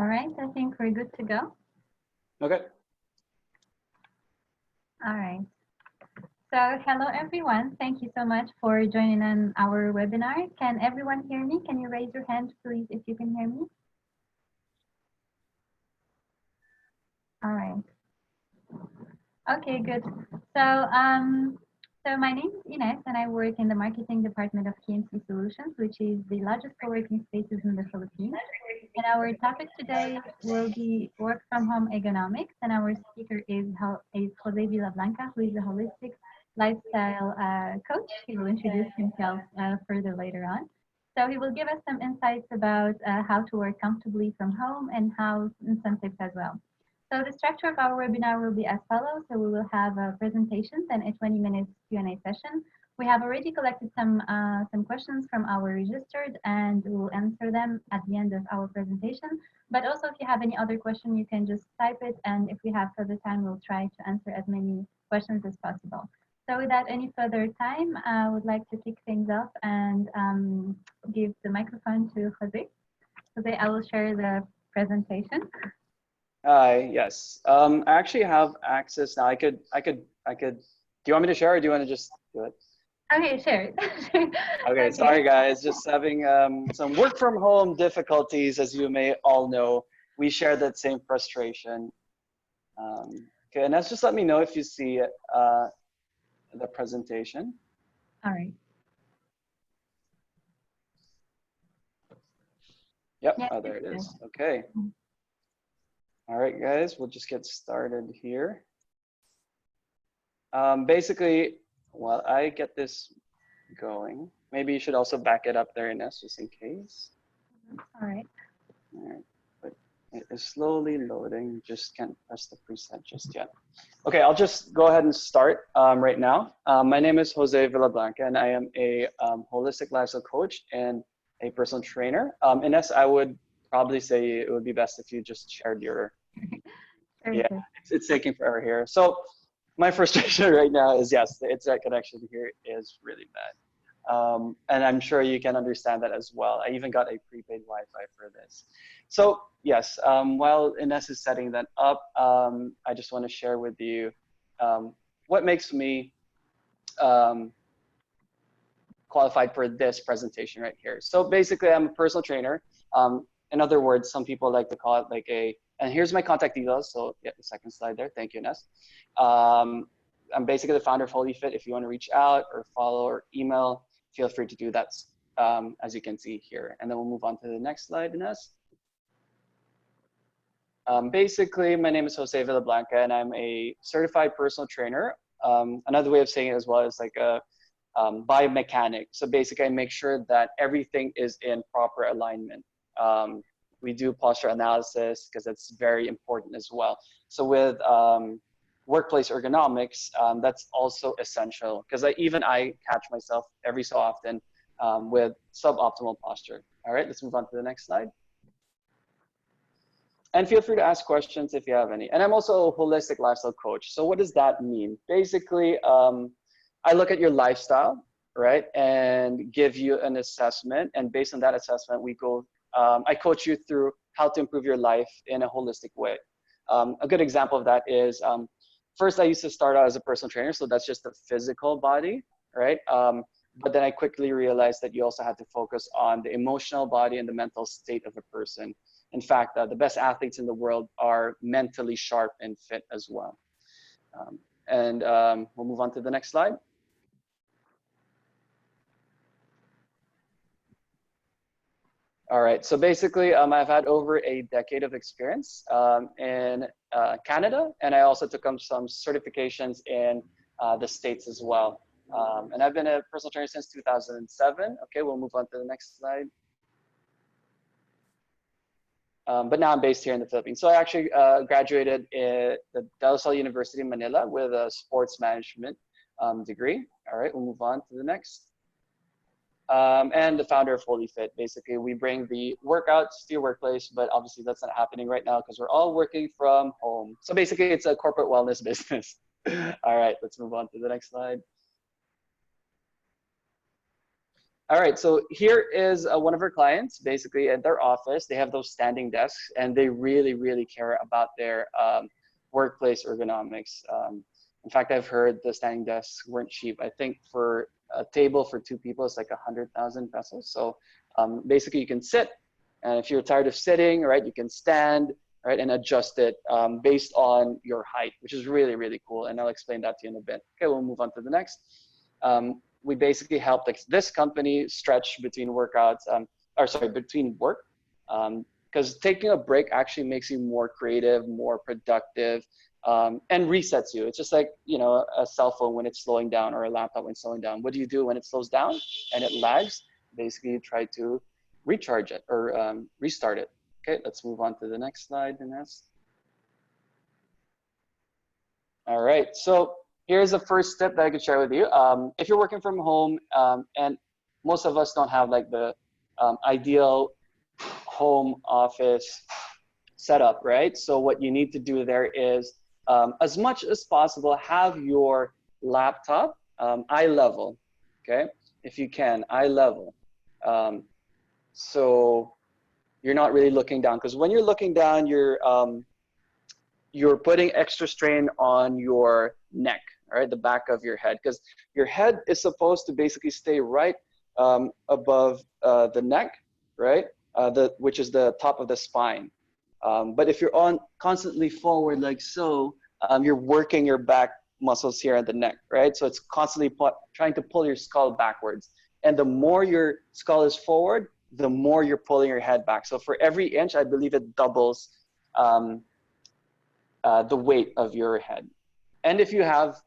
All right, I think we're good to go. Okay. All right. So hello, everyone. Thank you so much for joining on our webinar. Can everyone hear me? Can you raise your hand, please, if you can hear me? All right. Okay, good. So my name is Ines, and I work in the marketing department of KMC Solutions, which is the largest co-working spaces in the Philippines. And our topic today will be work from home ergonomics, and our speaker is Jose Villablanca, who is a holistic lifestyle coach. He will introduce himself further later on. So he will give us some insights about how to work comfortably from home and some tips as well. So the structure of our webinar will be as follows. So we will have presentations and a 20-minute Q&A session. We have already collected some questions from our registered, and we will answer them at the end of our presentation. But also, if you have any other question, you can just type it, and if we have further time, we'll try to answer as many questions as possible. So without any further time, I would like to kick things off and give the microphone to Jose. Jose, I will share the presentation. Hi, yes. I actually have access now. I could, do you want me to share or do you want to just do it? Okay, share it. Okay, sorry guys, just having some work from home difficulties, as you may all know. We share that same frustration. Okay, and that's just let me know if you see the presentation. All right. Yep, Yeah, oh, there it is. Okay. All right, guys, we'll just get started here. Basically, while I get this going, maybe you should also back it up there, Ines, just in case. All right. All right, but it is slowly loading. Just can't press the preset just yet. Okay, I'll just go ahead and start right now. My name is Jose Villablanca, and I am a holistic lifestyle coach and a personal trainer. Ines, I would probably say it would be best if you just shared your, yeah, it's taking forever here. So my frustration right now is, yes, the internet connection here is really bad. And I'm sure you can understand that as well. I even got a prepaid Wi-Fi for this. So yes, while Ines is setting that up, I just want to share with you what makes me qualified for this presentation right here. So basically, I'm a personal trainer. In other words, some people like to call it like and here's my contact details. So yeah, the second slide there. Thank you, Ines. I'm basically the founder of Holy Fit. If you want to reach out or follow or email, feel free to do that, as you can see here. And then we'll move on to the next slide, Ines. Basically, my name is Jose Villablanca, and I'm a certified personal trainer. Another way of saying it as well is like a biomechanic. So basically, I make sure that everything is in proper alignment. We do posture analysis because that's very important as well. So with workplace ergonomics, that's also essential because even I catch myself every so often with suboptimal posture. All right, let's move on to the next slide. And feel free to ask questions if you have any. And I'm also a holistic lifestyle coach. So what does that mean? Basically, I look at your lifestyle, right, and give you an assessment. And based on that assessment, we go, I coach you through how to improve your life in a holistic way. A good example of that is, first I used to start out as a personal trainer. So that's just the physical body, right? But then I quickly realized that you also had to focus on the emotional body and the mental state of a person. In fact, the best athletes in the world are mentally sharp and fit as well. We'll move on to the next slide. All right, so basically, I've had over a decade of experience in Canada, and I also took some certifications in the States as well. And I've been a personal trainer since 2007. Okay, we'll move on to the next slide. But now I'm based here in the Philippines. So I actually graduated at the De La Salle University in Manila with a sports management degree. All right, we'll move on to the next. And the founder of Holy Fit. Basically, we bring the workouts to your workplace, but obviously that's not happening right now because we're all working from home. So basically, it's a corporate wellness business. All right, let's move on to the next slide. All right, so here is one of our clients, basically at their office. They have those standing desks, and they really, really care about their workplace ergonomics. In fact, I've heard the standing desks weren't cheap. I think for a table for 2 people, it's like 100,000 pesos. So basically you can sit, and if you're tired of sitting, right, you can stand, right, and adjust it based on your height, which is really, really cool. And I'll explain that to you in a bit. Okay, we'll move on to the next. We basically help like this company stretch between workouts, between work, because taking a break actually makes you more creative, more productive, and resets you. It's just like, you know, a cell phone when it's slowing down or a laptop when it's slowing down. What do you do when it slows down and it lags? Basically, you try to recharge it or restart it. Okay, let's move on to the next slide, Ines. All right, so here's the first tip that I could share with you. If you're working from home, and most of us don't have like the ideal home office setup, right? So what you need to do there is, as much as possible, have your laptop eye level, okay? If you can, eye level. So you're not really looking down, because when you're looking down, you're putting extra strain on your neck, all right, the back of your head, because your head is supposed to basically stay right above the neck, right, which is the top of the spine. But if you're on constantly forward like so, you're working your back muscles here at the neck, right? So it's constantly trying to pull your skull backwards. And the more your skull is forward, the more you're pulling your head back. So for every inch, I believe it doubles the weight of your head. And if you have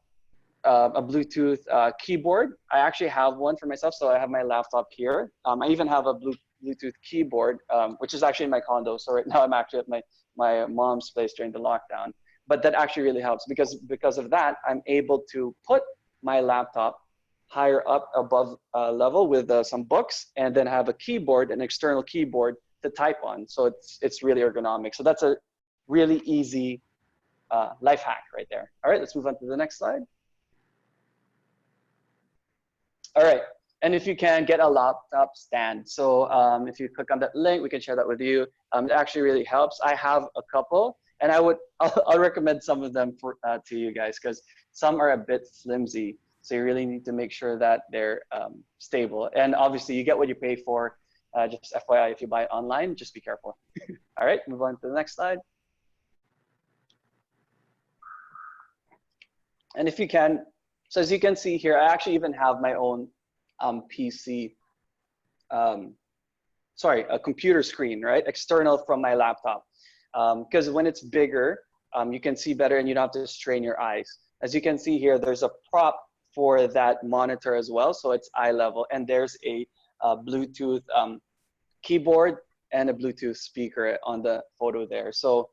a Bluetooth keyboard, I actually have one for myself. So I have my laptop here. I even have a Bluetooth keyboard, which is actually in my condo. So right now I'm actually at my mom's place during the lockdown. But that actually really helps because of that, I'm able to put my laptop higher up above level with some books, and then have a keyboard, an external keyboard to type on. So it's really ergonomic. So that's a really easy life hack right there. All right, let's move on to the next slide. All right, and if you can, get a laptop stand. So if you click on that link, we can share that with you. It actually really helps. I have a couple, and I'll recommend some of them to you guys, because some are a bit flimsy. So you really need to make sure that they're stable. And obviously, you get what you pay for. Just FYI, if you buy it online, just be careful. All right, move on to the next slide. And if you can, so as you can see here, I actually even have my own PC, a computer screen, right? External from my laptop. Because when it's bigger, you can see better and you don't have to strain your eyes. As you can see here, there's a prop for that monitor as well. So it's eye level, and there's a Bluetooth keyboard and a Bluetooth speaker on the photo there. So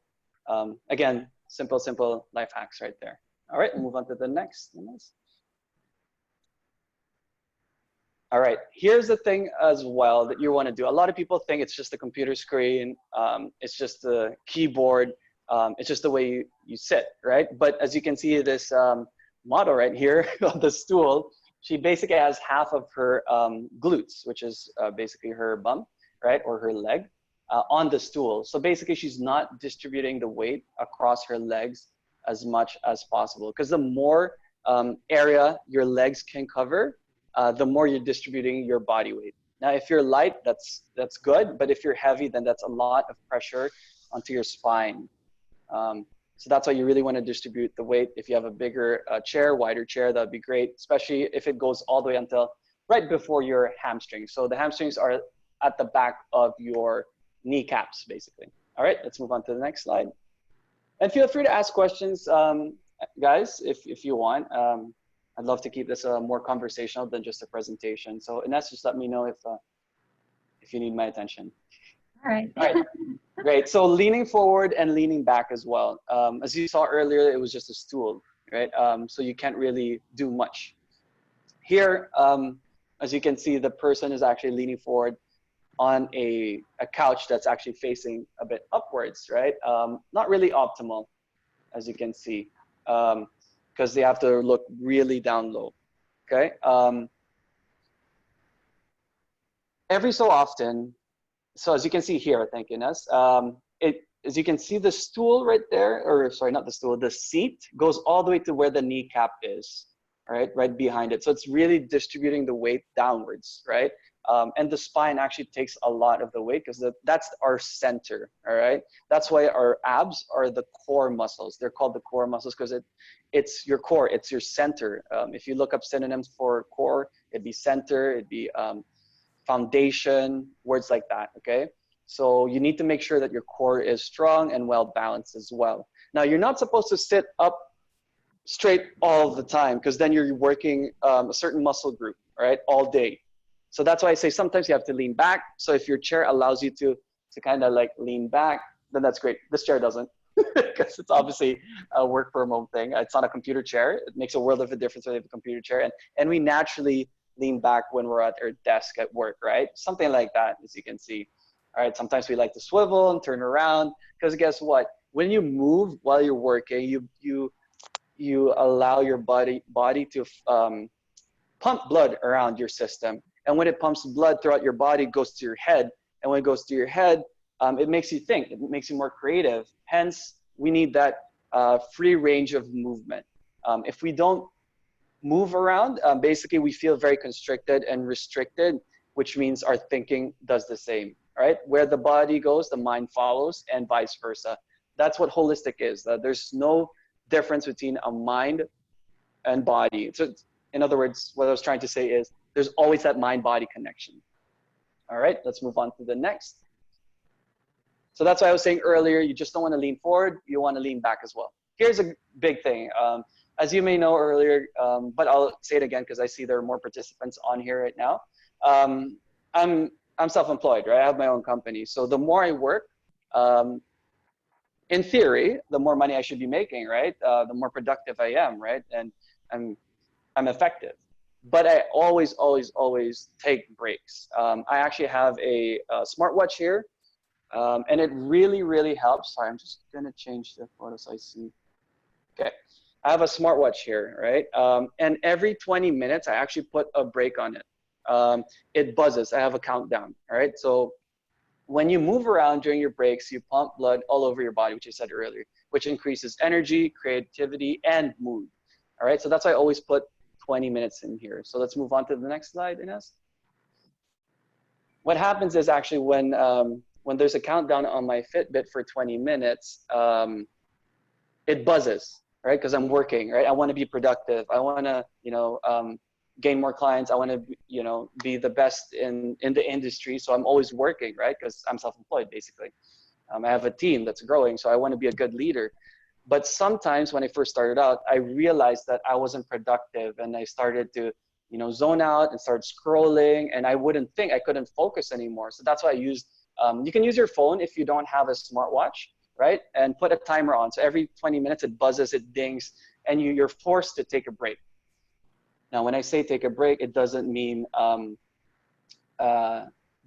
again, simple life hacks right there. All right, we'll move on to the next. All right, here's the thing as well that you want to do. A lot of people think it's just a computer screen, it's just the keyboard, it's just the way you sit, right? But as you can see, this model right here on the stool, she basically has half of her glutes, which is basically her bum, right, or her leg, on the stool. So basically, she's not distributing the weight across her legs as much as possible, because the more area your legs can cover, the more you're distributing your body weight. Now, if you're light, that's good, but if you're heavy, then that's a lot of pressure onto your spine. So that's why you really want to distribute the weight. If you have a bigger chair, wider chair, that'd be great, especially if it goes all the way until right before your hamstrings. So the hamstrings are at the back of your kneecaps, basically. All right, let's move on to the next slide. And feel free to ask questions, guys, if you want. I'd love to keep this more conversational than just a presentation. So Ines, just let me know if you need my attention. All right. All right, great. So leaning forward and leaning back as well. As you saw earlier, it was just a stool, right? So you can't really do much. Here, as you can see, the person is actually leaning forward on a couch that's actually facing a bit upwards, right? Not really optimal, as you can see, because they have to look really down low, okay? every so often, so as you can see here, thank goodness, as you can see the stool right there, or sorry, not the stool, the seat goes all the way to where the kneecap is, right behind it. So it's really distributing the weight downwards, right? And the spine actually takes a lot of the weight because that's our center, all right? That's why our abs are the core muscles. They're called the core muscles because it's your core, it's your center. If you look up synonyms for core, it'd be center, it'd be foundation, words like that, okay? So you need to make sure that your core is strong and well balanced as well. Now, you're not supposed to sit up straight all the time because then you're working a certain muscle group, right, all day. So that's why I say sometimes you have to lean back. So if your chair allows you to kind of like lean back, then that's great. This chair doesn't because it's obviously a work from home thing. It's not a computer chair. It makes a world of a difference when you have a computer chair. And we naturally lean back when we're at our desk at work, right? Something like that, as you can see. All right, sometimes we like to swivel and turn around because guess what? When you move while you're working, you allow your body to pump blood around your system. And when it pumps blood throughout your body, it goes to your head. And when it goes to your head, it makes you think. It makes you more creative. Hence, we need that free range of movement. If we don't move around, basically we feel very constricted and restricted, which means our thinking does the same, right? Where the body goes, the mind follows, and vice versa. That's what holistic is. There's no difference between a mind and body. So in other words, what I was trying to say is there's always that mind-body connection. All right, let's move on to the next. So that's why I was saying earlier, you just don't want to lean forward, you want to lean back as well. Here's a big thing. As you may know earlier, but I'll say it again because I see there are more participants on here right now. I'm self-employed, right? I have my own company. So the more I work, in theory, the more money I should be making, right? The more productive I am, right? And I'm effective. But I always take breaks. I actually have a smartwatch here, and it really helps. Sorry, I'm just gonna change the photo so I see. Okay, I have a smartwatch here, right? And every 20 minutes, I actually put a break on it. It buzzes. I have a countdown, all right? So when you move around during your breaks, you pump blood all over your body, which I said earlier, which increases energy, creativity, and mood. All right, so that's why I always put 20 minutes in here. So let's move on to the next slide, Ines. What happens is actually when there's a countdown on my Fitbit for 20 minutes, it buzzes, right? Because I'm working, right? I want to be productive. I want to, gain more clients. I want to, be the best in the industry. So I'm always working, right? Because I'm self-employed, basically. I have a team that's growing, so I want to be a good leader. But sometimes when I first started out, I realized that I wasn't productive, and I started to, zone out and start scrolling, and I couldn't focus anymore. So that's why I used. You can use your phone if you don't have a smartwatch, right? And put a timer on. So every 20 minutes it buzzes, it dings, and you're forced to take a break. Now, when I say take a break, it doesn't mean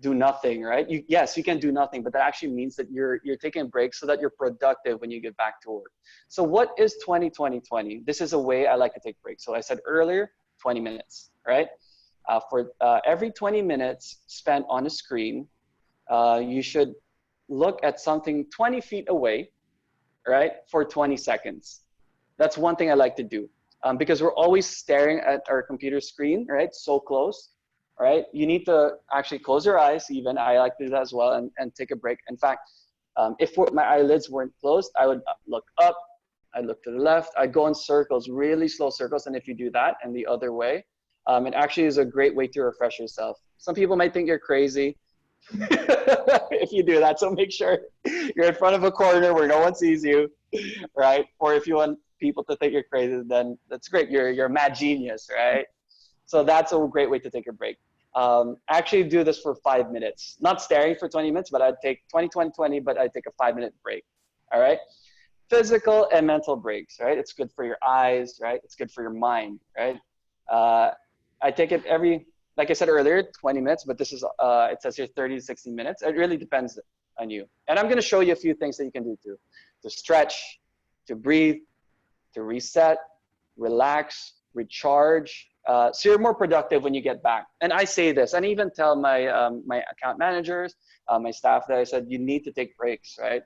do nothing, right? Yes, you can do nothing, but that actually means that you're taking a break so that you're productive when you get back to work. So what is 20-20-20? This is a way I like to take breaks. So I said earlier, 20 minutes, right? For every 20 minutes spent on a screen, you should look at something 20 feet away, right, for 20 seconds. That's one thing I like to do because we're always staring at our computer screen, right, so close, right? You need to actually close your eyes even. I like to do that as well and take a break. In fact, if my eyelids weren't closed, I would look up, I'd look to the left, I'd go in circles, really slow circles. And if you do that and the other way, it actually is a great way to refresh yourself. Some people might think you're crazy if you do that. So make sure you're in front of a corner where no one sees you, right? Or if you want people to think you're crazy, then that's great. You're a mad genius, right? So that's a great way to take a break. Actually do this for 5 minutes, not staring for 20 minutes, but I'd take 20-20-20, but I'd take a 5-minute break. All right. Physical and mental breaks, right? It's good for your eyes, right? It's good for your mind, right? I take it every, like I said earlier, 20 minutes, but this is, it says here 30 to 60 minutes. It really depends on you. And I'm going to show you a few things that you can do to stretch, to breathe, to reset, relax, recharge, So you're more productive when you get back. And I say this, and I even tell my my account managers, my staff that I said, you need to take breaks, right?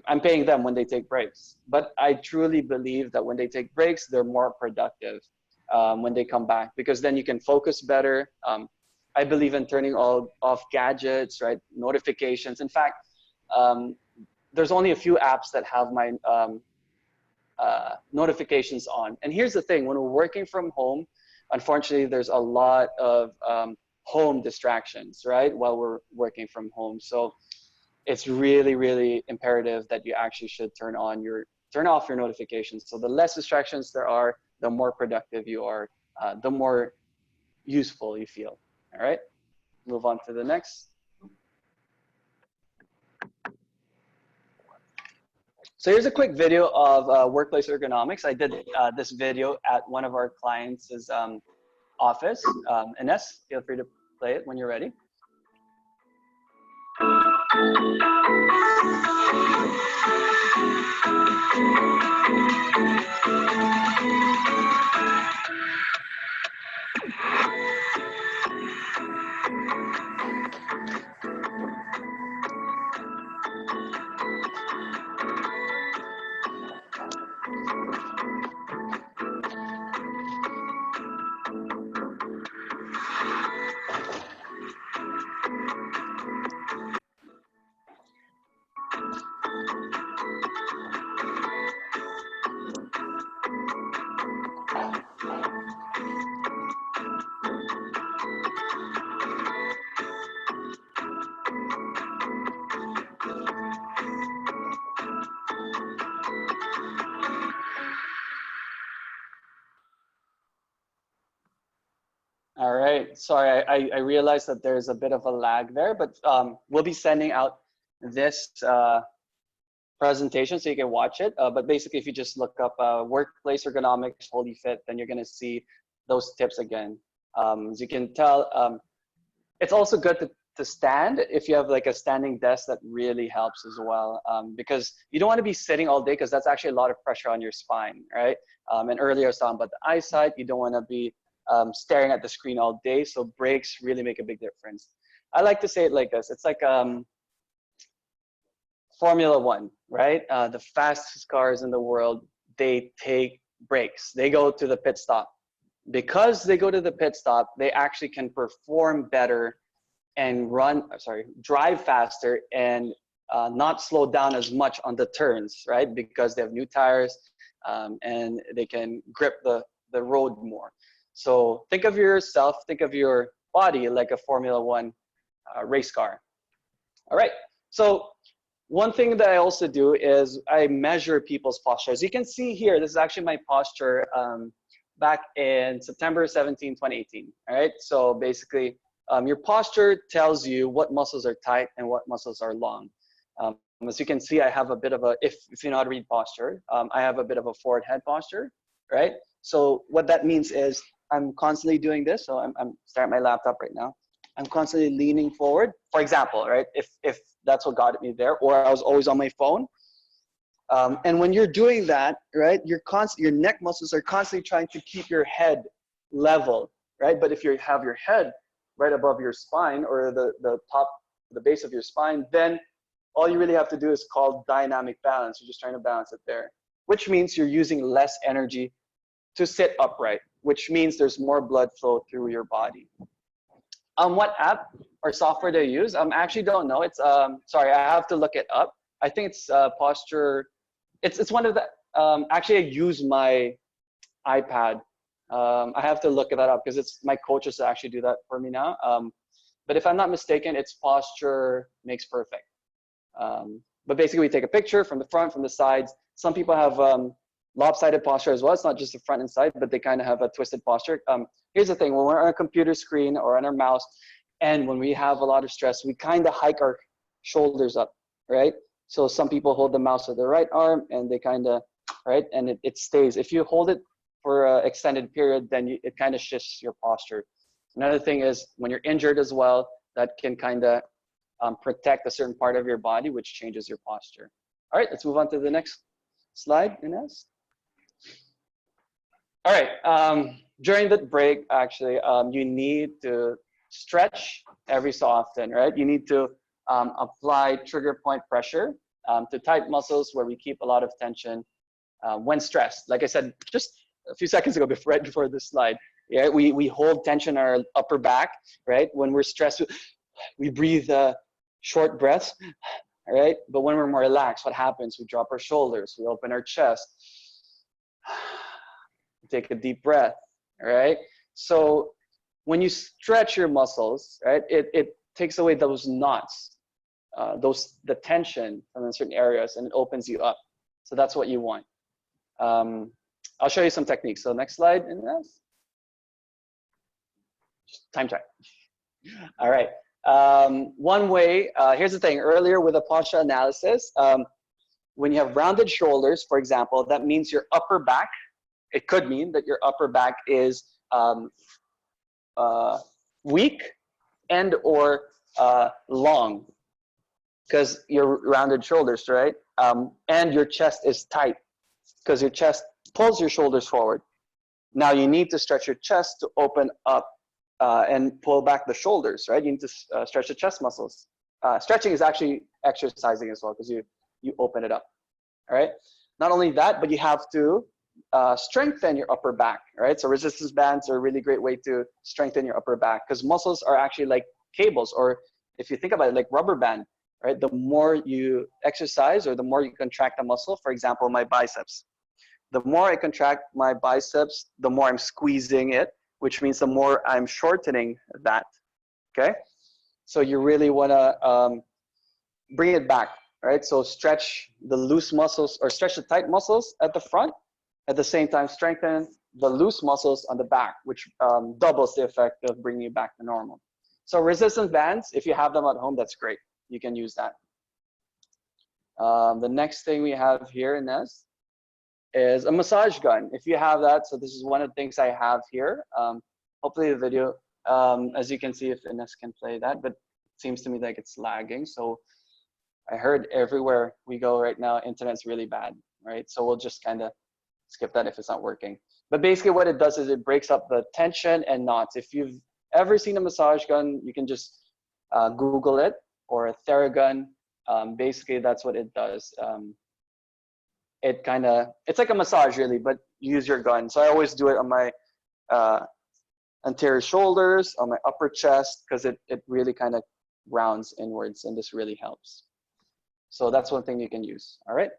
I'm paying them when they take breaks, but I truly believe that when they take breaks, they're more productive when they come back, because then you can focus better. I believe in turning all off gadgets, right? Notifications. In fact, there's only a few apps that have my notifications on. And here's the thing, when we're working from home, unfortunately, there's a lot of home distractions, right? While we're working from home. So it's really, really imperative that you actually should turn off your notifications. So the less distractions there are, the more productive you are, the more useful you feel. All right, move on to the next. So here's a quick video of workplace ergonomics. I did this video at one of our clients' office. Ines, feel free to play it when you're ready. All right, sorry, I realized that there's a bit of a lag there, but we'll be sending out this presentation so you can watch it. But basically, if you just look up workplace ergonomics Holy Fit, then you're gonna see those tips again. As you can tell, it's also good to stand if you have like a standing desk. That really helps as well, because you don't want to be sitting all day, because that's actually a lot of pressure on your spine, right? And earlier I was talking about the eyesight. You don't want to be staring at the screen all day, so breaks really make a big difference. I like to say it like this. It's like Formula One, right? The fastest cars in the world, they take breaks. They go to the pit stop. Because they go to the pit stop, they actually can perform better and drive faster and not slow down as much on the turns, right? Because they have new tires and they can grip the road more. So think of yourself, think of your body like a Formula One race car. All right, so one thing that I also do is I measure people's posture. As you can see here, this is actually my posture back in September 17, 2018, all right? So basically, your posture tells you what muscles are tight and what muscles are long. As you can see, I have a bit of a, if you know how to read posture, I have a bit of a forward head posture, right? So what that means is I'm constantly doing this. So I'm starting my laptop right now. I'm constantly leaning forward. For example, right? If that's what got me there, or I was always on my phone. And when you're doing that, right, your neck muscles are constantly trying to keep your head level, right? But if you have your head right above your spine, or the base of your spine, then all you really have to do is called dynamic balance. You're just trying to balance it there, which means you're using less energy to sit upright, which means there's more blood flow through your body. What app or software do I use? I actually don't know. It's sorry, I have to look it up. I think it's posture. It's one of the actually I use my iPad. I have to look that up because it's my coaches that actually do that for me now. But if I'm not mistaken, it's Posture Makes Perfect. But basically, we take a picture from the front, from the sides. Some people have lopsided posture as well. It's not just the front and side, but they kind of have a twisted posture. Here's the thing: when we're on a computer screen or on our mouse, and when we have a lot of stress, we kind of hike our shoulders up, right? So some people hold the mouse with their right arm, and they kind of, right, and it stays. If you hold it for an extended period, then it kind of shifts your posture. Another thing is when you're injured as well, that can kind of protect a certain part of your body, which changes your posture. All right, let's move on to the next slide, Ines. All right, during the break, actually, you need to stretch every so often, right? You need to apply trigger point pressure to tight muscles where we keep a lot of tension when stressed. Like I said just a few seconds ago, right before this slide, yeah, we hold tension in our upper back, right? When we're stressed, we breathe short breaths, right? But when we're more relaxed, what happens? We drop our shoulders, we open our chest, take a deep breath, right? So when you stretch your muscles, right, it takes away those knots, the tension from certain areas, and it opens you up. So that's what you want. I'll show you some techniques. So next slide, and that's time check. All right. One way, here's the thing, earlier with the posture analysis, when you have rounded shoulders, for example, that means your upper back, it could mean that your upper back is weak and or long, because your rounded shoulders, right? And your chest is tight because your chest pulls your shoulders forward. Now you need to stretch your chest to open up and pull back the shoulders, right? You need to stretch the chest muscles. Stretching is actually exercising as well because you open it up, all right? Not only that, but you have to strengthen your upper back, right? So resistance bands are a really great way to strengthen your upper back because muscles are actually like cables, or if you think about it, like rubber band, right? The more you exercise or the more you contract a muscle, for example, my biceps. The more I contract my biceps, the more I'm squeezing it, which means the more I'm shortening that, okay? So you really wanna bring it back, right? So stretch the loose muscles or stretch the tight muscles at the front, at the same time strengthen the loose muscles on the back, which doubles the effect of bringing you back to normal. So resistance bands, if you have them at home, that's great. You can use that. The next thing we have here in this is a massage gun. If you have that, so this is one of the things I have here. Hopefully the video, as you can see, if Ines can play that, but it seems to me like it's lagging. So I heard everywhere we go right now, internet's really bad, right? So we'll just kind of skip that if it's not working. But basically what it does is it breaks up the tension and knots. If you've ever seen a massage gun, you can just Google it, or a Theragun. Basically that's what it does. It's like a massage really, but you use your gun. So I always do it on my anterior shoulders, on my upper chest, because it really kind of rounds inwards, and this really helps. So that's one thing you can use, all right?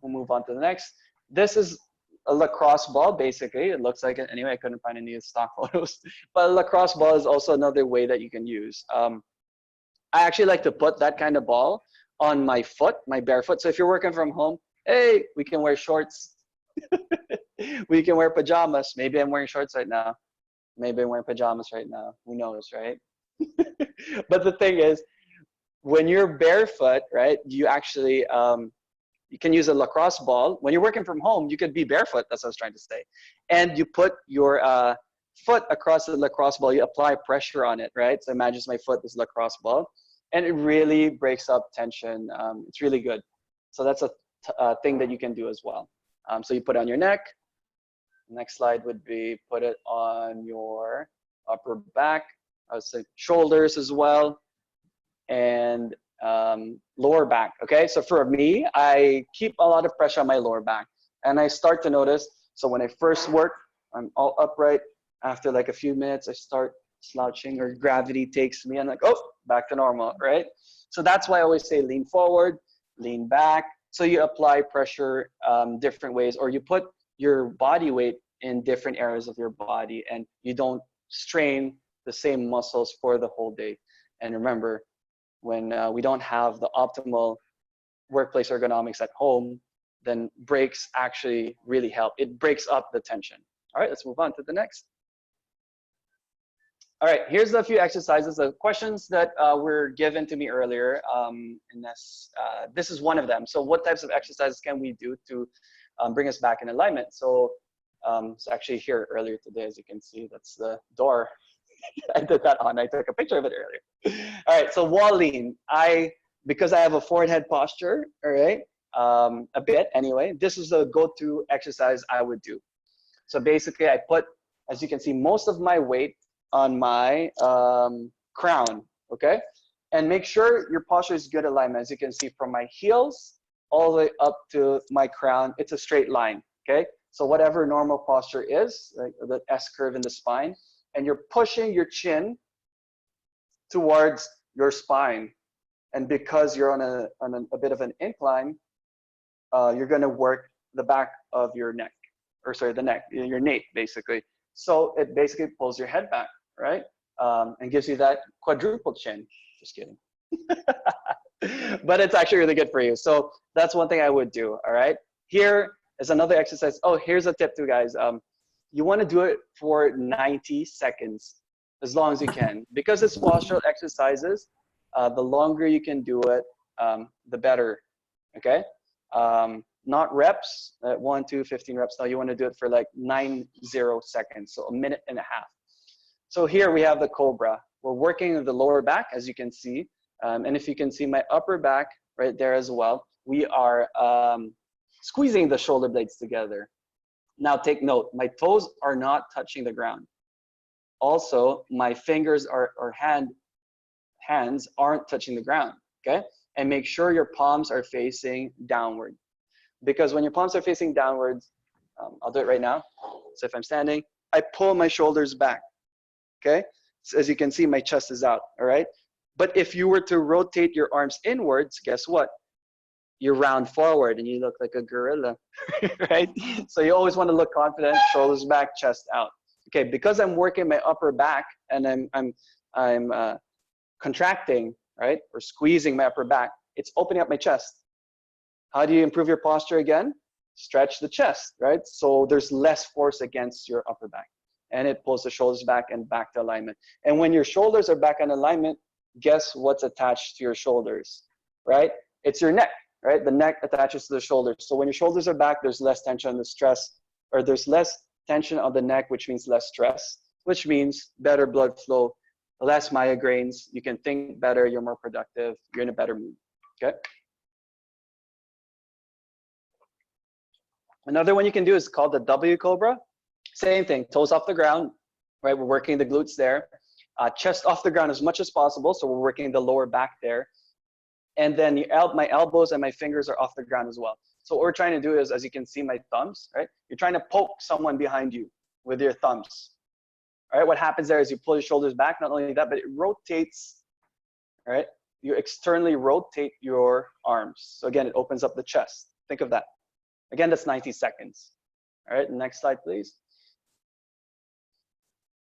We'll move on to the next. This is a lacrosse ball, basically. It looks like it. Anyway, I couldn't find any stock photos. But a lacrosse ball is also another way that you can use. I actually like to put that kind of ball on my foot, my bare foot. So if you're working from home, hey, we can wear shorts. We can wear pajamas. Maybe I'm wearing shorts right now. Maybe I'm wearing pajamas right now. Who knows, right? But the thing is, when you're barefoot, right, you actually, you can use a lacrosse ball. When you're working from home, you could be barefoot. That's what I was trying to say. And you put your foot across the lacrosse ball. You apply pressure on it, right? So imagine my foot is a lacrosse ball. And it really breaks up tension. It's really good. So that's a thing that you can do as well. So you put it on your neck. Next slide would be put it on your upper back. I would say shoulders as well. And lower back, okay? So for me, I keep a lot of pressure on my lower back. And I start to notice, so when I first work, I'm all upright. After like a few minutes, I start slouching, or gravity takes me, and like, oh, back to normal, right? So that's why I always say lean forward, lean back. So you apply pressure different ways, or you put your body weight in different areas of your body, and you don't strain the same muscles for the whole day. And remember, when we don't have the optimal workplace ergonomics at home, then breaks actually really help. It breaks up the tension. All right, let's move on to the next. All right, here's a few exercises, the questions that were given to me earlier, and this is one of them. So what types of exercises can we do to bring us back in alignment? So it's actually here earlier today, as you can see, that's the door. I did that on, I took a picture of it earlier. All right, so wall lean. Because I have a forward head posture, all right, a bit anyway, this is a go-to exercise I would do. So basically I put, as you can see, most of my weight on my crown, okay? And make sure your posture is good alignment. As you can see, from my heels all the way up to my crown, it's a straight line, okay? So whatever normal posture is, like the S curve in the spine, and you're pushing your chin towards your spine. And because you're on a bit of an incline, you're gonna work the back of your neck, or sorry, the neck, your nape, basically. So it basically pulls your head back, right? And gives you that quadruple chin. Just kidding. But it's actually really good for you. So that's one thing I would do, all right? Here is another exercise. Oh, here's a tip too, guys. You wanna do it for 90 seconds, as long as you can. Because it's postural exercises, the longer you can do it, the better, okay? Not reps, 1, 2, 15 reps. No, you want to do it for like 90 seconds, so a minute and a half. So here we have the Cobra. We're working the lower back, as you can see. And if you can see my upper back right there as well, we are squeezing the shoulder blades together. Now take note, my toes are not touching the ground. Also, my fingers or hands aren't touching the ground, okay? And make sure your palms are facing downward. Because when your palms are facing downwards, I'll do it right now. So if I'm standing, I pull my shoulders back, okay? So as you can see, my chest is out, all right? But if you were to rotate your arms inwards, guess what? You round forward and you look like a gorilla, right? So you always want to look confident, shoulders back, chest out. Okay, because I'm working my upper back and I'm contracting, right? Or squeezing my upper back, it's opening up my chest. How do you improve your posture again? Stretch the chest, right? So there's less force against your upper back. And it pulls the shoulders back and back to alignment. And when your shoulders are back in alignment, guess what's attached to your shoulders, right? It's your neck, right? The neck attaches to the shoulders. So when your shoulders are back, there's less tension on the stress, or there's less tension on the neck, which means less stress, which means better blood flow, less migraines, you can think better, you're more productive, you're in a better mood, okay? Another one you can do is called the W Cobra. Same thing, toes off the ground, right? We're working the glutes there. Chest off the ground as much as possible, so we're working the lower back there. And then my elbows and my fingers are off the ground as well. So what we're trying to do is, as you can see my thumbs, right? You're trying to poke someone behind you with your thumbs. All right, what happens there is you pull your shoulders back, not only that, but it rotates, right? You externally rotate your arms. So again, it opens up the chest. Think of that. Again, that's 90 seconds. All right, next slide, please.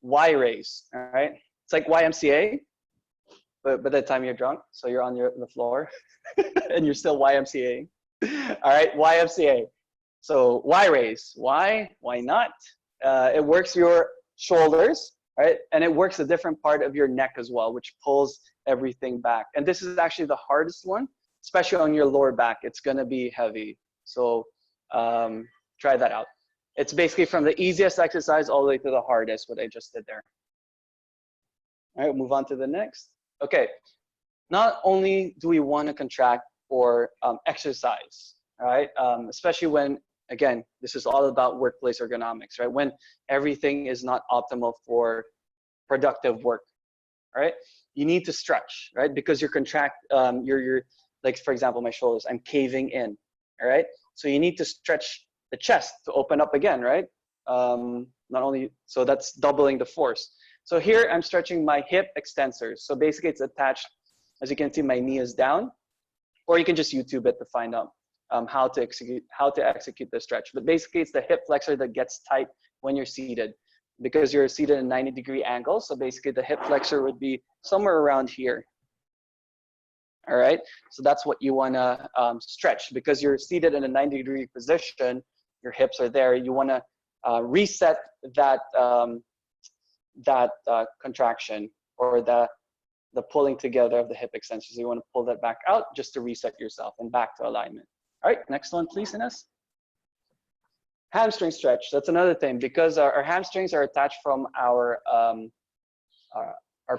Y raise, all right? It's like YMCA, but by the time you're drunk, so you're on the floor and you're still YMCAing. All right, YMCA. So Y raise, why not? It works your shoulders, right? And it works a different part of your neck as well, which pulls everything back. And this is actually the hardest one, especially on your lower back. It's gonna be heavy. So try that out. It's basically from the easiest exercise all the way to the hardest, what I just did there. All right, we'll move on to the next. Okay, not only do we want to contract or exercise, all right? Especially when, again, this is all about workplace ergonomics, right? When everything is not optimal for productive work, all right? You need to stretch, right? Because you're you're like, for example, my shoulders, I'm caving in, all right? So you need to stretch the chest to open up again, right? Not only, so that's doubling the force. So here I'm stretching my hip extensors. So basically it's attached, as you can see, my knee is down, or you can just YouTube it to find out how to execute the stretch. But basically it's the hip flexor that gets tight when you're seated, because you're seated in a 90-degree angle. So basically the hip flexor would be somewhere around here. All right, so that's what you want to stretch, because you're seated in a 90-degree position, your hips are there. You want to reset that contraction, or the pulling together of the hip extensors. You want to pull that back out just to reset yourself and back to alignment. All right, next one, please, Ines. Hamstring stretch. That's another thing, because our hamstrings are attached from our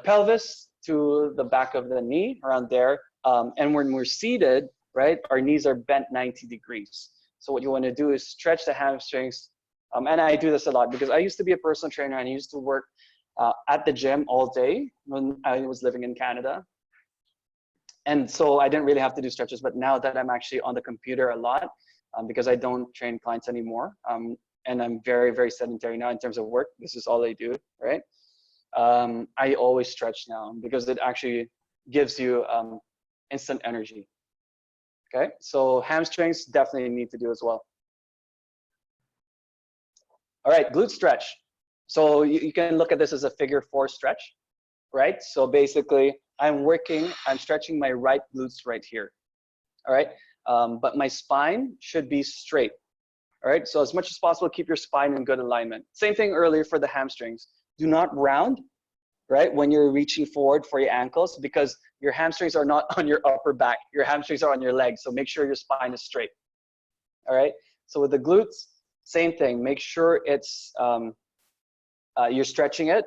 pelvis to the back of the knee, around there. And when we're seated, right, our knees are bent 90 degrees. So what you want to do is stretch the hamstrings And I do this a lot because I used to be a personal trainer and I used to work at the gym all day when I was living in Canada. And so I didn't really have to do stretches, but now that I'm actually on the computer a lot, because I don't train clients anymore, and I'm very, very sedentary now in terms of work, this is all I do, right? I always stretch now because it actually gives you instant energy. Okay, so hamstrings definitely need to do as well. All right, glute stretch. So you can look at this as a figure 4 stretch, right? So basically, I'm stretching my right glutes right here, all right? But my spine should be straight, all right? So as much as possible, keep your spine in good alignment. Same thing earlier for the hamstrings. Do not round, right? When you're reaching forward for your ankles, because your hamstrings are not on your upper back. Your hamstrings are on your legs. So make sure your spine is straight, all right? So with the glutes, same thing. Make sure it's, you're stretching it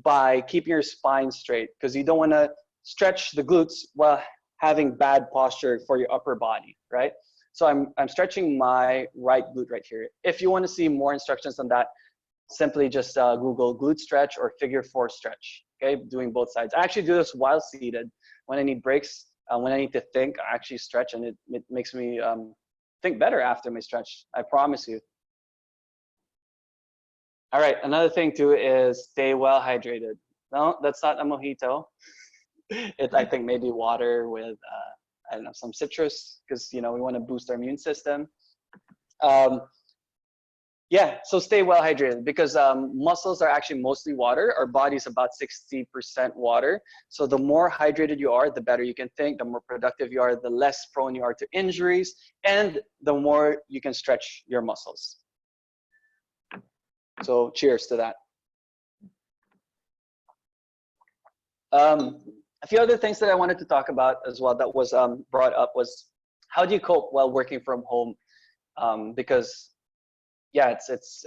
by keeping your spine straight, because you don't want to stretch the glutes while having bad posture for your upper body, right? So I'm stretching my right glute right here. If you want to see more instructions on that, simply just Google glute stretch or figure 4 stretch, okay? Doing both sides. I actually do this while seated. When I need breaks, when I need to think, I actually stretch, and it makes me think better after my stretch, I promise you. All right, another thing too is stay well hydrated. No, that's not a mojito. It's, I think, maybe water with, I don't know, some citrus, because, you know, we want to boost our immune system. Yeah, so stay well hydrated, because muscles are actually mostly water. Our body's about 60% water. So the more hydrated you are, the better you can think, the more productive you are, the less prone you are to injuries, and the more you can stretch your muscles. So cheers to that. A few other things that I wanted to talk about as well that was brought up was, how do you cope while working from home? Because yeah, it's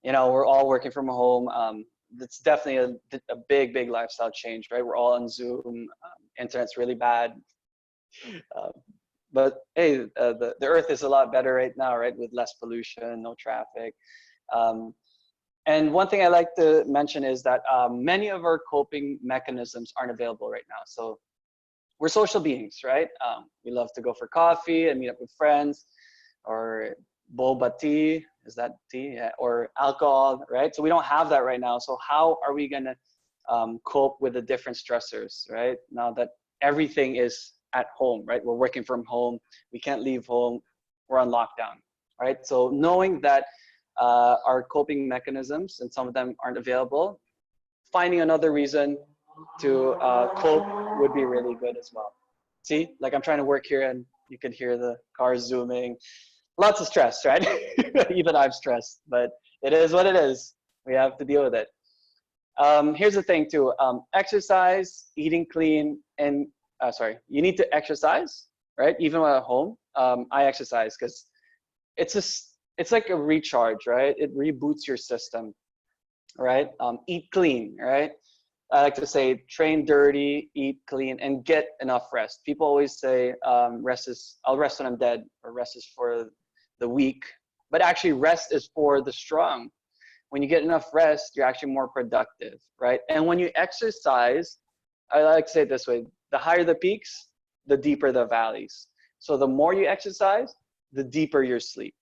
you know, we're all working from home. It's definitely a big lifestyle change, right? We're all on Zoom. Internet's really bad. But hey, the earth is a lot better right now, right? With less pollution, no traffic. And one thing I like to mention is that many of our coping mechanisms aren't available right now. So we're social beings, right? We love to go for coffee and meet up with friends, or boba tea, is that tea? Yeah, or alcohol, right? So we don't have that right now. So how are we gonna cope with the different stressors, right? Now that everything is at home, right? We're working from home, we can't leave home, we're on lockdown, right? So knowing that our coping mechanisms, and some of them aren't available, finding another reason to cope would be really good as well. See, like I'm trying to work here and you can hear the cars zooming. Lots of stress, right? Even I'm stressed, but it is what it is. We have to deal with it. Here's the thing too, exercise, eating clean, and sorry, you need to exercise, right? Even when at home, I exercise because it's like a recharge, right? It reboots your system, right? Eat clean, right? I like to say, train dirty, eat clean, and get enough rest. People always say, I'll rest when I'm dead, or rest is for the weak. But actually, rest is for the strong. When you get enough rest, you're actually more productive, right? And when you exercise, I like to say it this way, the higher the peaks, the deeper the valleys. So the more you exercise, the deeper your sleep.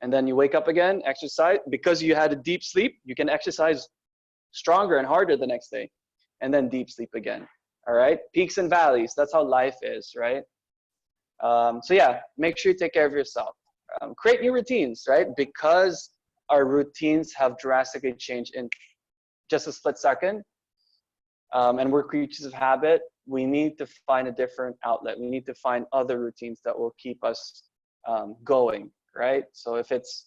And then you wake up again, exercise. Because you had a deep sleep, you can exercise stronger and harder the next day, and then deep sleep again. All right, peaks and valleys, that's how life is, right? So yeah, make sure you take care of yourself. Create new routines, right? Because our routines have drastically changed in just a split second, and we're creatures of habit. We need to find a different outlet. We need to find other routines that will keep us going, right? So if it's,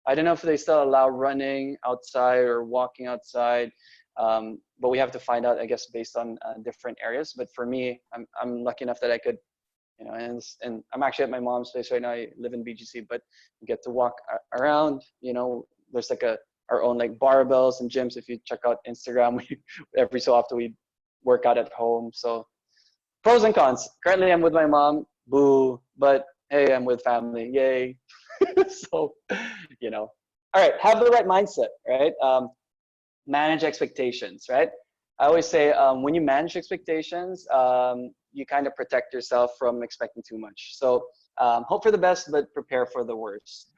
I don't know if they still allow running outside or walking outside, but we have to find out, I guess, based on different areas. But for me, I'm lucky enough that I could, you know, and I'm actually at my mom's place right now. I live in BGC, but we get to walk around. You know, there's like our own like barbells and gyms. If you check out Instagram, every so often we work out at home. So pros and cons. Currently, I'm with my mom. Boo. But hey, I'm with family. Yay. So, you know, all right, have the right mindset, right? Manage expectations, right? I always say when you manage expectations, you kind of protect yourself from expecting too much. So hope for the best, but prepare for the worst,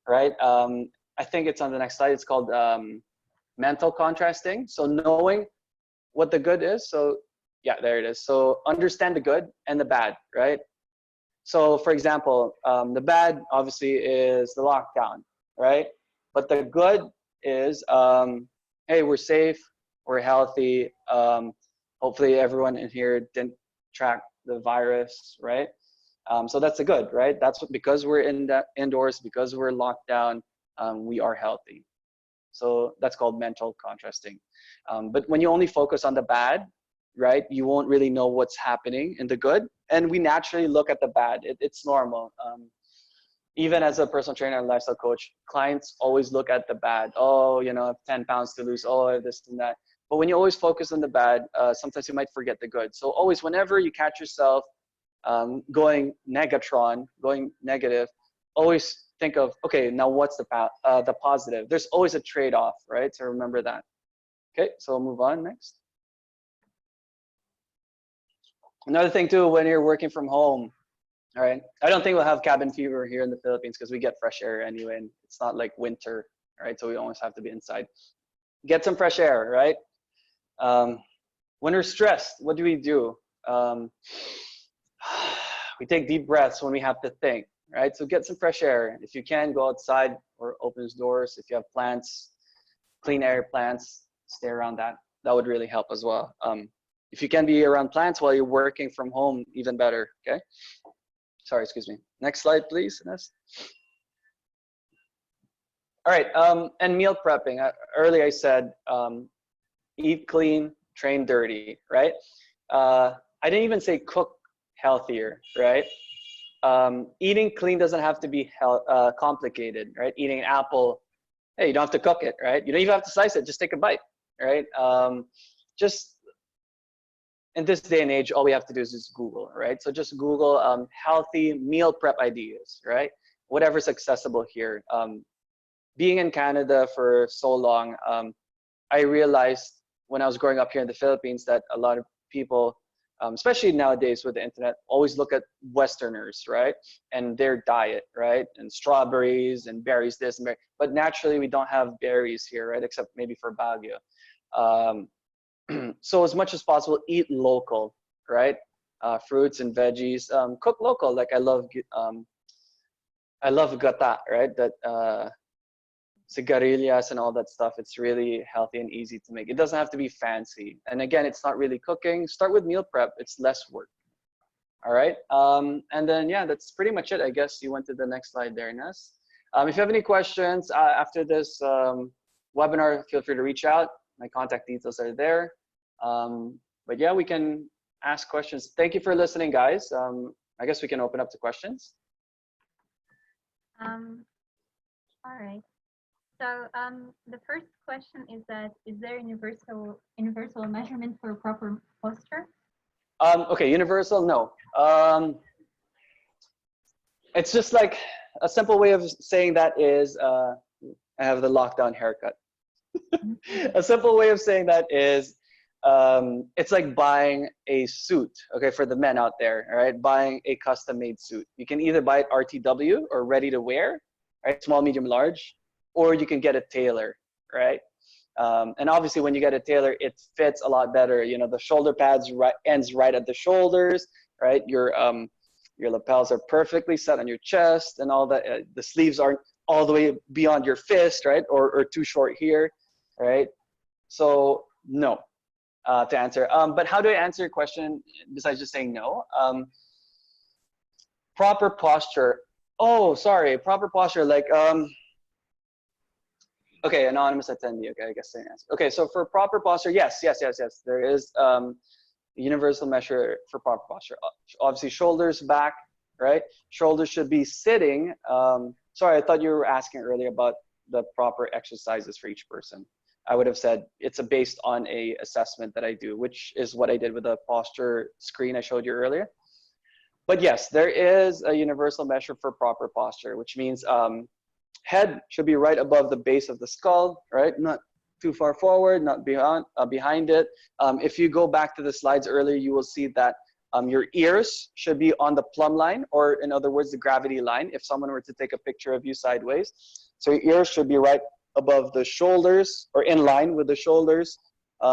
right? I think it's on the next slide. It's called mental contrasting. So knowing what the good is. So yeah, there it is. So understand the good and the bad, right? So for example, the bad obviously is the lockdown, right? But the good is, hey, we're safe, we're healthy. Hopefully everyone in here didn't track the virus, right? So that's the good, right? That's what, because we're indoors, because we're locked down, we are healthy. So that's called mental contrasting. But when you only focus on the bad, right, you won't really know what's happening in the good. And we naturally look at the bad. It's normal. Even as a personal trainer and lifestyle coach, clients always look at the bad. Oh, you know, I have 10 pounds to lose. Oh, I have this and that. But when you always focus on the bad, sometimes you might forget the good. So always, whenever you catch yourself going negatron, going negative, always think of, okay, now what's the positive? There's always a trade-off, right? So remember that. Okay, so we'll move on next. Another thing too, when you're working from home, all right, I don't think we'll have cabin fever here in the Philippines because we get fresh air anyway, and it's not like winter, right? So we always have to be inside. Get some fresh air, right? When we're stressed, what do? We take deep breaths when we have to think, right? So get some fresh air. If you can, go outside or open doors. If you have plants, clean air plants, stay around that. That would really help as well. If you can be around plants while you're working from home, even better, okay? Sorry, excuse me. Next slide, please, Ines. All right, and meal prepping. Earlier I said, eat clean, train dirty, right? I didn't even say cook healthier, right? Eating clean doesn't have to be complicated, right? Eating an apple, hey, you don't have to cook it, right? You don't even have to slice it, just take a bite, right? Just in this day and age, all we have to do is just Google, right? So just Google healthy meal prep ideas, right? Whatever's accessible here. Being in Canada for so long, I realized when I was growing up here in the Philippines that a lot of people, especially nowadays with the internet, always look at Westerners, right? And their diet, right? And strawberries and berries, this and berries. But naturally, we don't have berries here, right? Except maybe for Baguio. So as much as possible, eat local, right? Fruits and veggies. Cook local. Like I love gata, right? That sigarilyas and all that stuff. It's really healthy and easy to make. It doesn't have to be fancy. And again, it's not really cooking. Start with meal prep. It's less work. All right. And then, yeah, that's pretty much it. I guess you went to the next slide there, Ines. If you have any questions after this webinar, feel free to reach out. My contact details are there. But yeah, we can ask questions. Thank you for listening, guys. I guess we can open up to questions. All right. So the first question is that, is there a universal measurement for proper posture? Okay, universal, no. It's just like a simple way of saying that is, I have the lockdown haircut. A simple way of saying that is, it's like buying a suit, okay, for the men out there, all right? Buying a custom-made suit. You can either buy it RTW or ready to wear, right? Small, medium, large, or you can get a tailor, right? And obviously when you get a tailor, it fits a lot better. You know, the shoulder pads ends right at the shoulders, right? Your lapels are perfectly set on your chest and all that. The sleeves aren't all the way beyond your fist, right? Or too short here, right? So no, to answer. But how do I answer your question besides just saying no? Proper posture. Oh, sorry, proper posture. Like, okay, anonymous attendee. Okay, I guess same answer. Okay, so for proper posture, yes. There is universal measure for proper posture. Obviously, shoulders back, right? Shoulders should be sitting. Sorry, I thought you were asking earlier about the proper exercises for each person. I would have said it's based on a assessment that I do, which is what I did with the posture screen I showed you earlier. But yes, there is a universal measure for proper posture, which means head should be right above the base of the skull, right? Not too far forward, not behind it. If you go back to the slides earlier, you will see that your ears should be on the plumb line, or in other words, the gravity line, if someone were to take a picture of you sideways. So your ears should be right above the shoulders, or in line with the shoulders.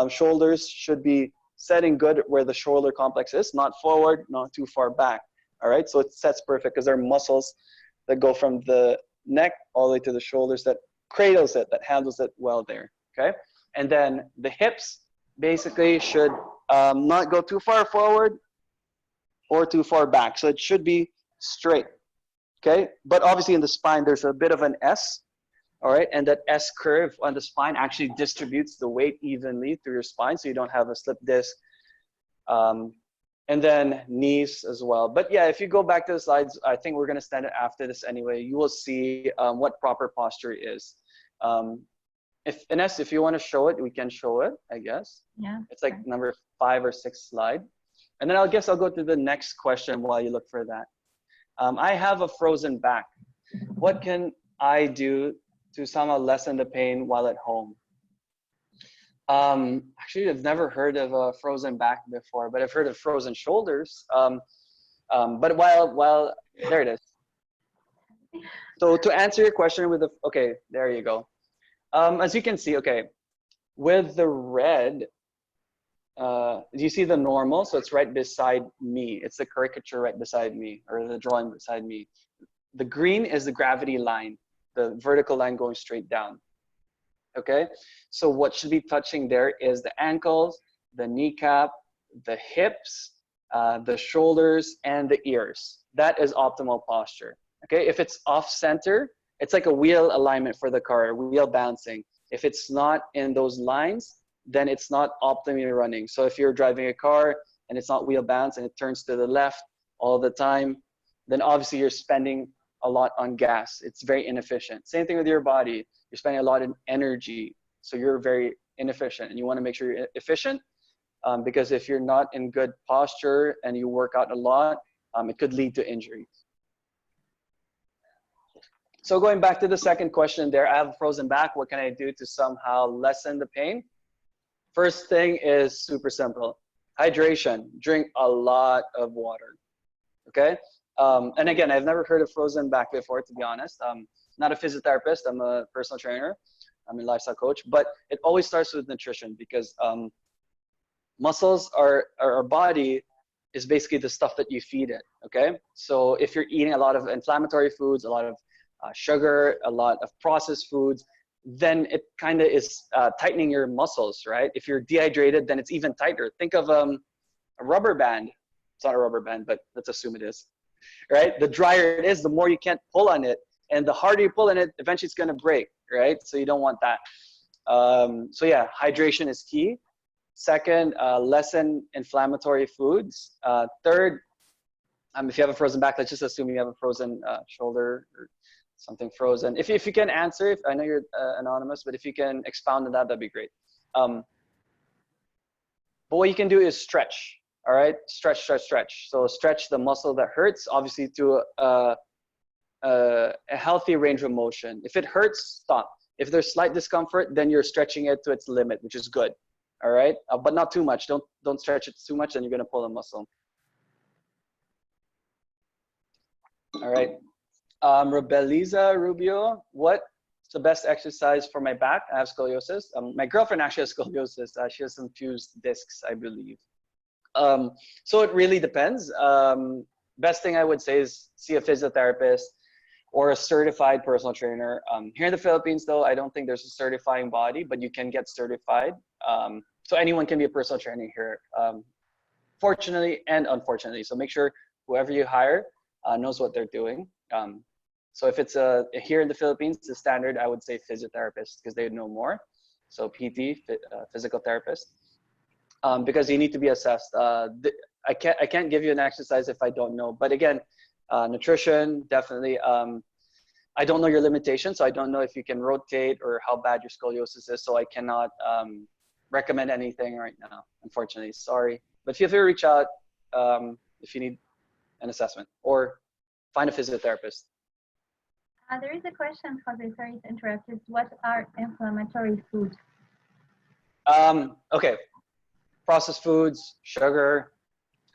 Shoulders should be setting good where the shoulder complex is, not forward, not too far back. All right, so it sets perfect because there are muscles that go from the neck all the way to the shoulders that cradles it, that handles it well there. Okay, and then the hips basically should not go too far forward or too far back. So it should be straight. Okay, but obviously in the spine there's a bit of an S. All right, and that S curve on the spine actually distributes the weight evenly through your spine, so you don't have a slip disc. And then knees as well. But yeah, if you go back to the slides, I think we're gonna stand it after this anyway. You will see what proper posture is. If Ines, if you want to show it, we can show it, I guess. Yeah. It's like number 5 or 6 slide. And then I guess I'll go to the next question while you look for that. I have a frozen back. What can I do to somehow lessen the pain while at home? Actually, I've never heard of a frozen back before, but I've heard of frozen shoulders. But while there it is. So to answer your question with the, okay, there you go. As you can see, okay, with the red, do you see the normal? So it's right beside me. It's the caricature right beside me, or the drawing beside me. The green is the gravity line, the vertical line going straight down. Okay, so what should be touching there is the ankles, the kneecap, the hips, the shoulders, and the ears. That is optimal posture. Okay, if it's off center, it's like a wheel alignment for the car, wheel bouncing. If it's not in those lines, then it's not optimally running. So if you're driving a car and it's not wheel bounce and it turns to the left all the time, then obviously you're spending a lot on gas. It's very inefficient. Same thing with your body. You're spending a lot in energy. So you're very inefficient, and you want to make sure you're efficient, because if you're not in good posture and you work out a lot, it could lead to injuries. So going back to the second question there, I have a frozen back. What can I do to somehow lessen the pain? First thing is super simple. Hydration. Drink a lot of water. Okay? And again, I've never heard of frozen back before, to be honest. Not a physiotherapist. I'm a personal trainer. I'm a lifestyle coach. But it always starts with nutrition, because muscles are, our body is basically the stuff that you feed it. Okay? So if you're eating a lot of inflammatory foods, a lot of sugar, a lot of processed foods, then it kind of is tightening your muscles, right? If you're dehydrated, then it's even tighter. Think of a rubber band. It's not a rubber band, but let's assume it is, right? The drier it is, the more you can't pull on it. And the harder you pull on it, eventually it's going to break, right? So you don't want that. So yeah, hydration is key. Second, lessen inflammatory foods. Third, if you have a frozen back, let's just assume you have a frozen shoulder or something frozen. If you can answer, I know you're anonymous, but if you can expound on that, that'd be great. But what you can do is stretch, all right? Stretch, stretch, stretch. So stretch the muscle that hurts, obviously to a healthy range of motion. If it hurts, stop. If there's slight discomfort, then you're stretching it to its limit, which is good, all right? But not too much. Don't stretch it too much, then you're gonna pull a muscle. All right. Rebeliza Rubio, what's the best exercise for my back? I have scoliosis. My girlfriend actually has scoliosis. She has some fused discs, I believe. So it really depends. Best thing I would say is see a physiotherapist or a certified personal trainer. Here in the Philippines, though, I don't think there's a certifying body, but you can get certified. So anyone can be a personal trainer here, fortunately and unfortunately. So make sure whoever you hire knows what they're doing. So if it's here in the Philippines, the standard, I would say physiotherapist, because they would know more. So PT, physical therapist, because you need to be assessed. I can't give you an exercise if I don't know. But again, nutrition, definitely. I don't know your limitations, so I don't know if you can rotate or how bad your scoliosis is. So I cannot recommend anything right now, unfortunately. Sorry. But feel free to reach out if you need an assessment or find a physiotherapist. There is a question, Jose, sorry to interrupt. Is what are inflammatory foods? Okay, processed foods, sugar,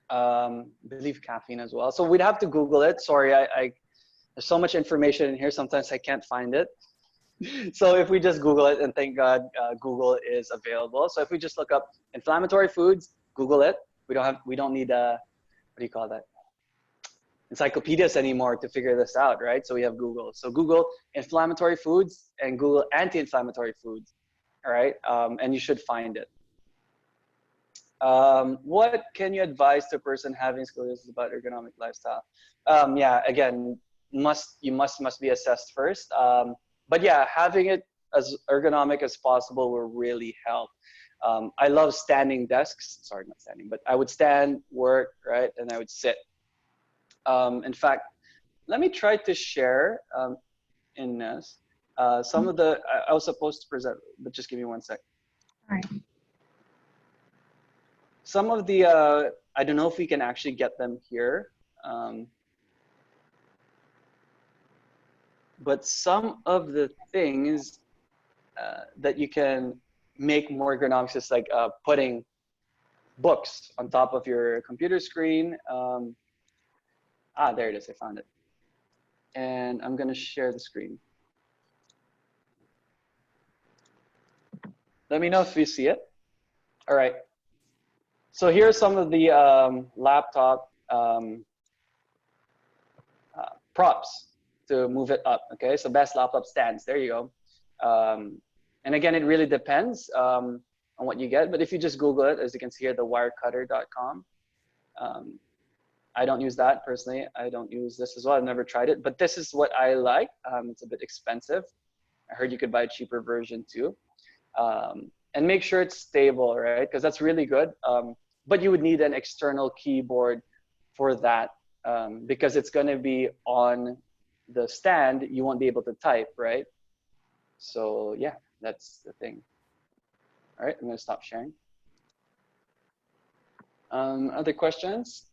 I believe caffeine as well. So we'd have to Google it. Sorry, there's so much information in here. Sometimes I can't find it. So if we just Google it, and thank God Google is available. So if we just look up inflammatory foods, Google it. We don't need what do you call that? Encyclopedias anymore to figure this out, right? So we have Google. So Google inflammatory foods and Google anti-inflammatory foods, all right? And you should find it. What can you advise to a person having scoliosis about ergonomic lifestyle? Yeah, again, you must be assessed first. But yeah, having it as ergonomic as possible will really help. I love standing desks. Sorry, not standing, but I would stand, work, right, and I would sit. In fact, let me try to share in this some of the. I was supposed to present, but just give me one sec. All right. Some of the, I don't know if we can actually get them here, but some of the things that you can make more ergonomics is like putting books on top of your computer screen. There it is, I found it. And I'm gonna share the screen. Let me know if you see it. All right. So here are some of the laptop props to move it up. Okay, so best laptop stands. There you go. And again, it really depends on what you get. But if you just Google it, as you can see here, thewirecutter.com. I don't use that personally. I don't use this as well. I've never tried it, but this is what I like. It's a bit expensive. I heard you could buy a cheaper version too. And make sure it's stable, right? Because that's really good. But you would need an external keyboard for that because it's going to be on the stand. You won't be able to type, right? So yeah, that's the thing. All right, I'm going to stop sharing. Other questions?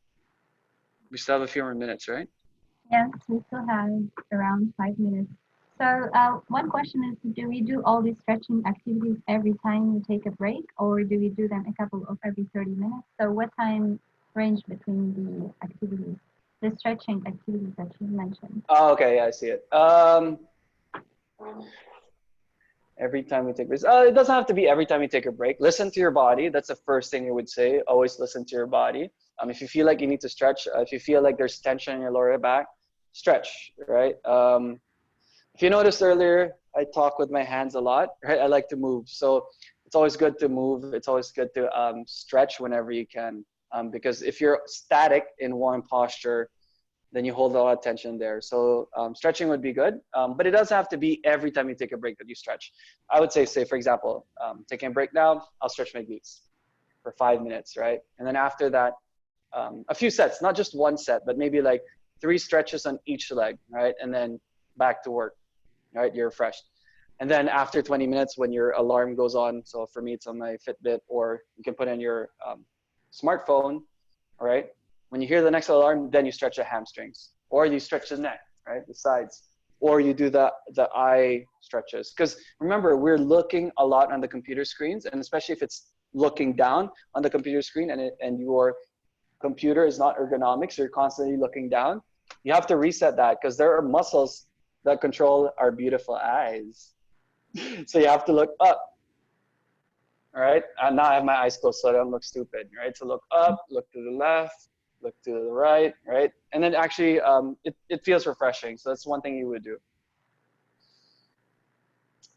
We still have a few more minutes, right? Yes, we still have around 5 minutes. So one question is, do we do all these stretching activities every time we take a break, or do we do them a couple of every 30 minutes? So what time range between the activities, the stretching activities that you mentioned? Oh, okay, yeah, I see it. Every time we take this, it doesn't have to be every time you take a break. Listen to your body. That's the first thing you would say. Always listen to your body. If you feel like you need to stretch, if you feel like there's tension in your lower back, stretch, right? If you noticed earlier, I talk with my hands a lot, right? I like to move. So it's always good to move. It's always good to stretch whenever you can. Because if you're static in one posture, then you hold a lot of tension there. So stretching would be good, but it doesn't have to be every time you take a break that you stretch. I would say, for example, taking a break now, I'll stretch my glutes for 5 minutes, right? And then after that, a few sets, not just one set, but maybe like 3 stretches on each leg, right? And then back to work, right? You're refreshed. And then after 20 minutes, when your alarm goes on, so for me, it's on my Fitbit, or you can put in your smartphone, all right? When you hear the next alarm, then you stretch the hamstrings, or you stretch the neck, right? The sides, or you do the eye stretches. Because remember, we're looking a lot on the computer screens, and especially if it's looking down on the computer screen and your computer is not ergonomic, so you're constantly looking down, you have to reset that because there are muscles that control our beautiful eyes. So you have to look up, all right? And now I have my eyes closed so I don't look stupid, right? So look up, look to the left, look to the right, right? And then actually, it feels refreshing. So that's one thing you would do.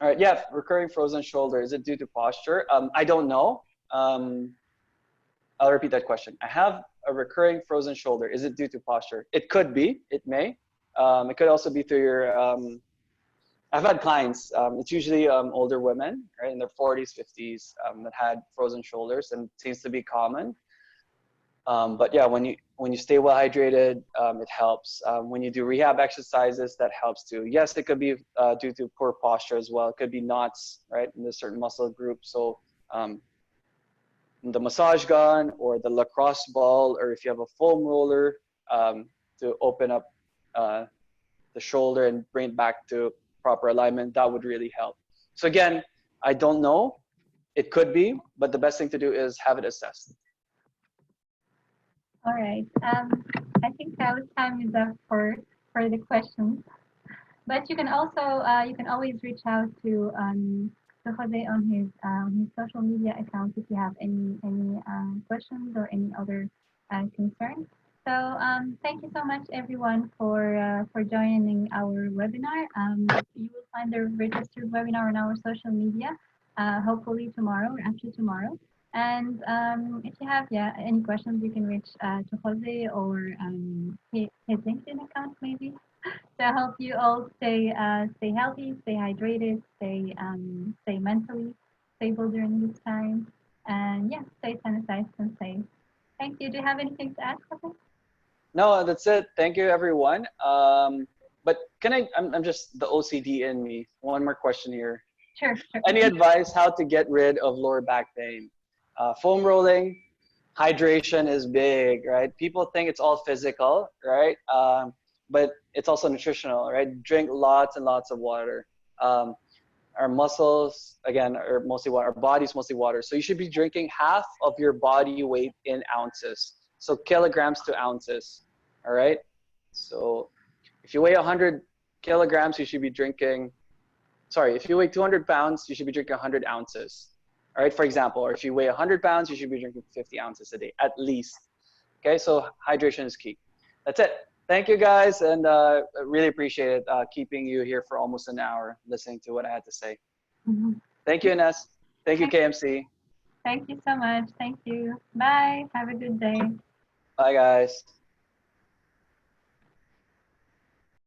All right, yeah, recurring frozen shoulder, is it due to posture? I don't know. I'll repeat that question. I have a recurring frozen shoulder. Is it due to posture? It could be, it may. It could also be through your, I've had clients, it's usually older women, right, in their 40s, 50s, that had frozen shoulders, and it seems to be common. But yeah, when you stay well hydrated, it helps. When you do rehab exercises, that helps too. Yes, it could be due to poor posture as well. It could be knots, right, in a certain muscle group. So the massage gun or the lacrosse ball, or if you have a foam roller, to open up the shoulder and bring it back to proper alignment, that would really help. So again, I don't know. It could be, but the best thing to do is have it assessed. All right. I think our time is up for the questions. But you can also you can always reach out to Jose on his social media accounts if you have any questions or any other concerns. So thank you so much everyone for joining our webinar. You will find the registered webinar on our social media, hopefully tomorrow or after tomorrow. And if you have any questions, you can reach to Jose or his LinkedIn account maybe to help you all stay healthy, stay hydrated, stay mentally stable during this time, and yeah, stay sanitized and safe. Thank you. Do you have anything to add, Jose? No, that's it. Thank you, everyone. But I'm just the OCD in me. One more question here. Sure, sure. Any advice how to get rid of lower back pain? Foam rolling, hydration is big, right? People think it's all physical, right? But it's also nutritional, right? Drink lots and lots of water. Our muscles, again, are mostly water. Our body's mostly water. So you should be drinking half of your body weight in ounces. So kilograms to ounces, all right? So if you weigh 100 kilograms, you should be drinking, if you weigh 200 pounds, you should be drinking 100 ounces. All right, for example, or if you weigh 100 pounds, you should be drinking 50 ounces a day, at least. Okay, so hydration is key. That's it. Thank you guys, and I really appreciate it keeping you here for almost an hour listening to what I had to say. Thank you, Ines. Thank you, KMC. Thank you so much. Thank you. Bye. Have a good day. Bye, guys.